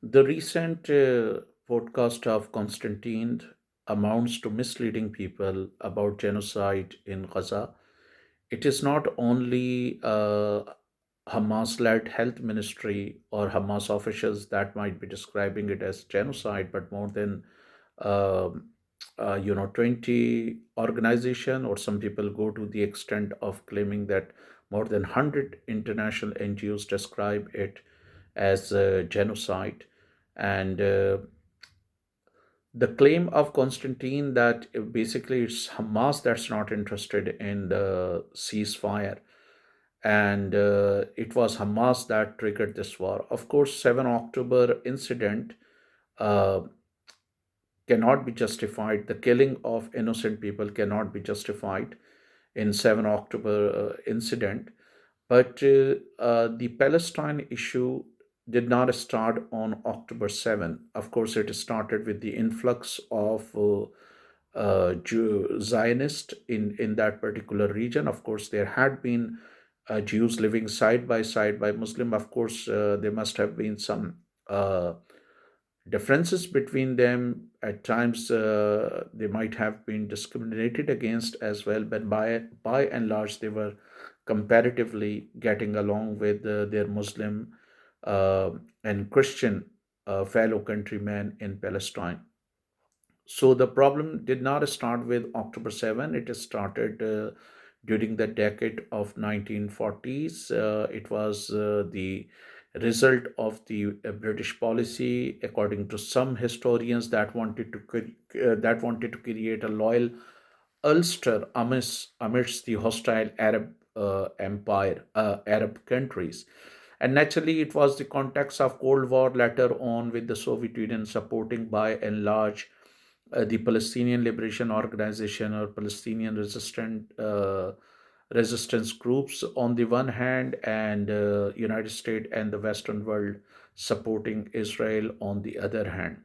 The recent podcast of Konstantin amounts to misleading people about genocide in Gaza. It is not only Hamas led health ministry or Hamas officials that might be describing it as genocide, but more than um 20 organization, or some people go to the extent of claiming that more than 100 international NGOs describe it as genocide. And the claim of Constantine that basically it's Hamas that's not interested in the ceasefire, and it was Hamas that triggered this war. Of course, 7 October incident uh, cannot be justified. The killing of innocent people cannot be justified in 7 October incident. But the Palestine issue did not start on October 7. Of course, it started with the influx of Zionists in that particular region. Of course, there had been Jews living side by side by Muslim. Of course, there must have been some differences between them. At times, they might have been discriminated against as well, but by and large, they were comparatively getting along with their Muslim uh, and Christian fellow countrymen in Palestine. So the problem did not start with October 7. It started during the decade of 1940s. It was the result of the British policy, according to some historians, that wanted to create a loyal Ulster amidst the hostile Arab countries. And naturally, it was the context of Cold War later on, with the Soviet Union supporting by and large the Palestinian Liberation Organization, or Palestinian resistance groups on the one hand, and United States and the Western world supporting Israel on the other hand.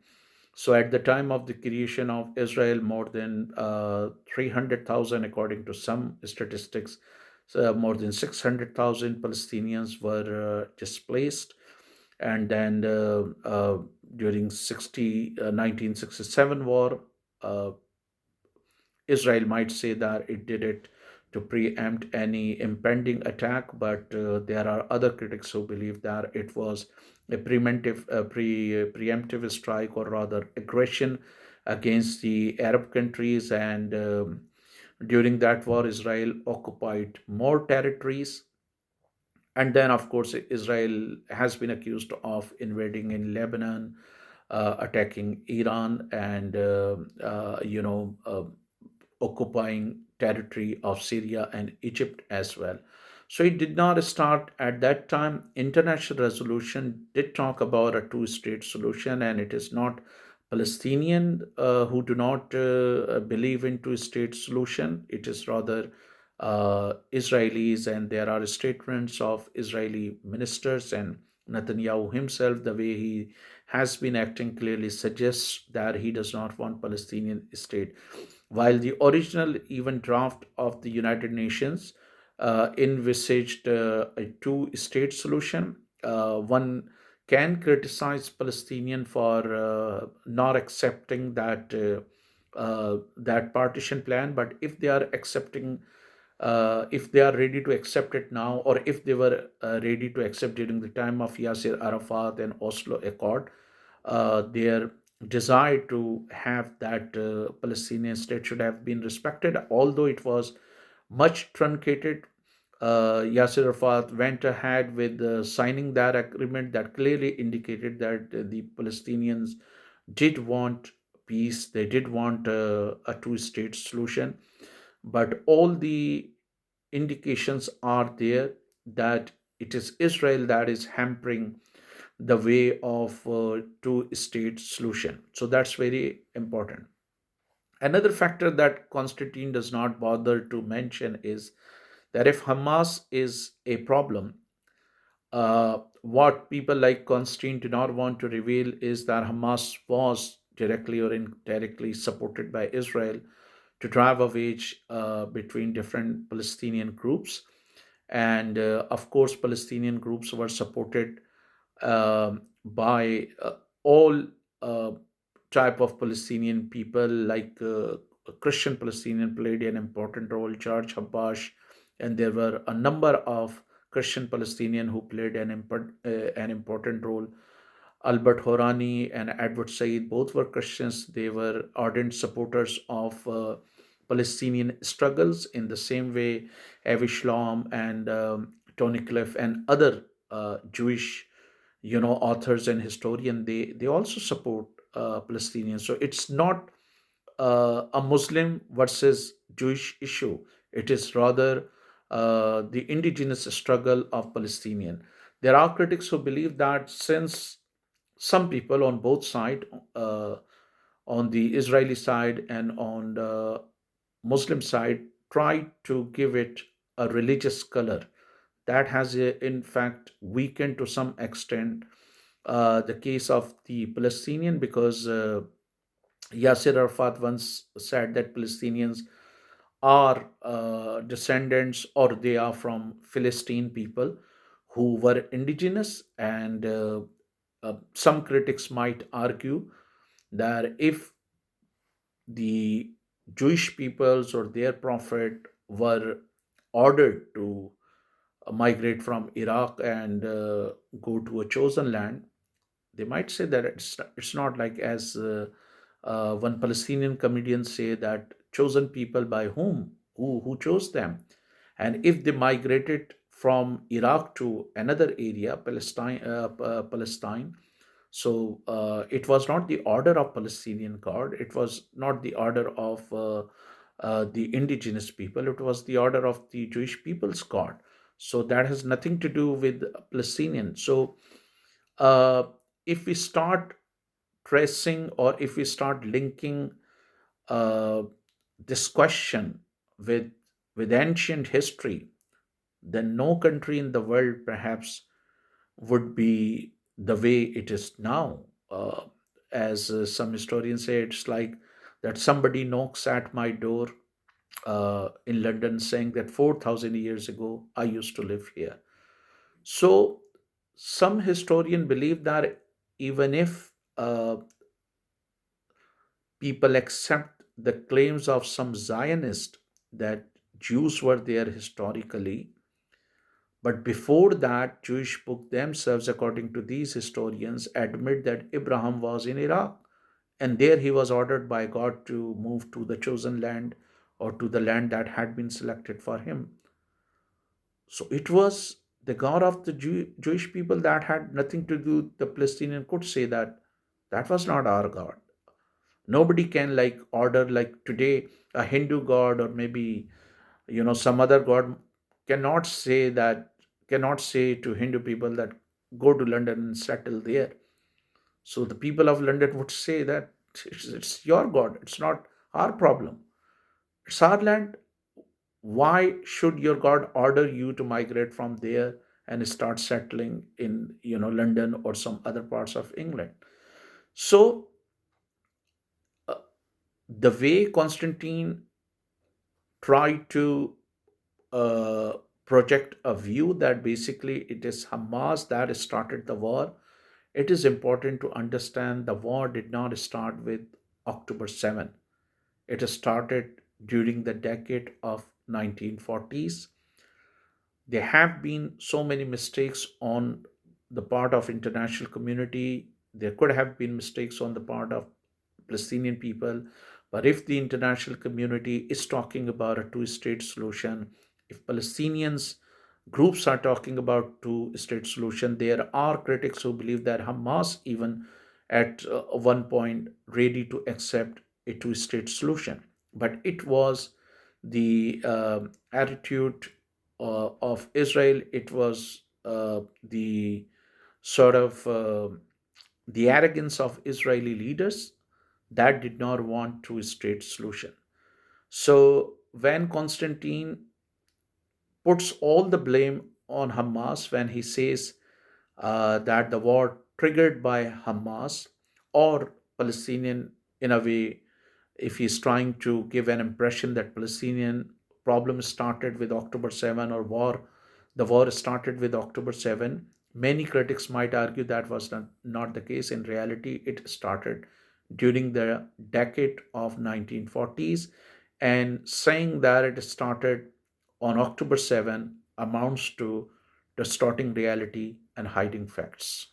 So at the time of the creation of Israel, more than 300,000, according to some statistics, so more than 600,000 Palestinians were displaced. And then during 1967 war, uh, Israel might say that it did it to preempt any impending attack, but there are other critics who believe that it was a preemptive strike, or rather aggression against the Arab countries. And during that war, Israel occupied more territories. And then, of course, Israel has been accused of invading in Lebanon, attacking Iran, and occupying territory of Syria and Egypt as well. So it did not start at that time. International resolution did talk about a two-state solution, and it is not Palestinian who do not believe in two-state solution. It is rather Israelis, and there are statements of Israeli ministers, and Netanyahu himself, the way he has been acting, clearly suggests that he does not want Palestinian state. While the original even draft of the United Nations envisaged a two-state solution, one can criticize Palestinian for not accepting that partition plan. But if they are accepting, if they are ready to accept it now, or if they were ready to accept during the time of Yasser Arafat and Oslo Accord, their desire to have that Palestinian state should have been respected, although it was much truncated. Yasser Arafat went ahead with signing that agreement that clearly indicated that the Palestinians did want peace, they did want a two state solution. But all the indications are there that it is Israel that is hampering the way of two-state solution. So that's very important. Another factor that Constantine does not bother to mention is that if Hamas is a problem, what people like Constantine do not want to reveal is that Hamas was directly or indirectly supported by Israel to drive a wedge between different Palestinian groups. And of course, Palestinian groups were supported by all uh, type of Palestinian people, like Christian Palestinian played an important role, George Habash, and there were a number of Christian Palestinian who played an important role. Albert Horani and Edward Said, both were Christians. They were ardent supporters of Palestinian struggles in the same way Avi Shlom and Tony Cliff and other Jewish, authors and historians. They also support Palestinians. So it's not a Muslim versus Jewish issue. It is rather the indigenous struggle of Palestinian. There are critics who believe that since some people on both sides, uh, on the Israeli side and on the Muslim side, try to give it a religious color, that has in fact weakened to some extent the case of the Palestinian, because Yasser Arafat once said that Palestinians are descendants, or they are from Philistine people who were indigenous. And some critics might argue that if the Jewish peoples or their prophet were ordered to migrate from Iraq and go to a chosen land, they might say that it's not like as one Palestinian comedian say that chosen people by whom, who chose them, and if they migrated from Iraq to another area, Palestine. So it was not the order of Palestinian God. It was not the order of the indigenous people. It was the order of the Jewish people's God. So that has nothing to do with Palestinian. So uh, if we start tracing, or if we start linking uh, this question with ancient history, then no country in the world perhaps would be the way it is now. As some historians say, it's like that somebody knocks at my door in London saying that 4,000 years ago I used to live here. So some historians believe that even if people accept the claims of some Zionists that Jews were there historically, but before that, Jewish book themselves, according to these historians, admit that Abraham was in Iraq, and there he was ordered by God to move to the chosen land, or to the land that had been selected for him. So it was the God of the Jewish people that had nothing to do. The Palestinian could say that that was not our God. Nobody can like order, like today a Hindu god, or maybe some other god cannot say that, cannot say to Hindu people that go to London and settle there. So the people of London would say that it's your god, it's not our problem, it's our land. Why should your god order you to migrate from there and start settling in London or some other parts of England? So uh, the way Constantine tried to uh, project a view that basically it is Hamas that started the war, it is important to understand the war did not start with October 7. It started during the decade of 1940s. There have been so many mistakes on the part of international community. There could have been mistakes on the part of Palestinian people. But if the international community is talking about a two-state solution, if Palestinians groups are talking about two-state solution, there are critics who believe that Hamas even at one point ready to accept a two-state solution. But it was the attitude of Israel. It was the sort of the arrogance of Israeli leaders that did not want two-state solution. So when Constantine puts all the blame on Hamas, when he says that the war triggered by Hamas or Palestinian, in a way, if he's trying to give an impression that Palestinian problem started with October 7, or the war started with October 7, Many critics might argue that was not the case. In reality, it started during the decade of 1940s, and saying that it started on October 7 amounts to distorting reality and hiding facts.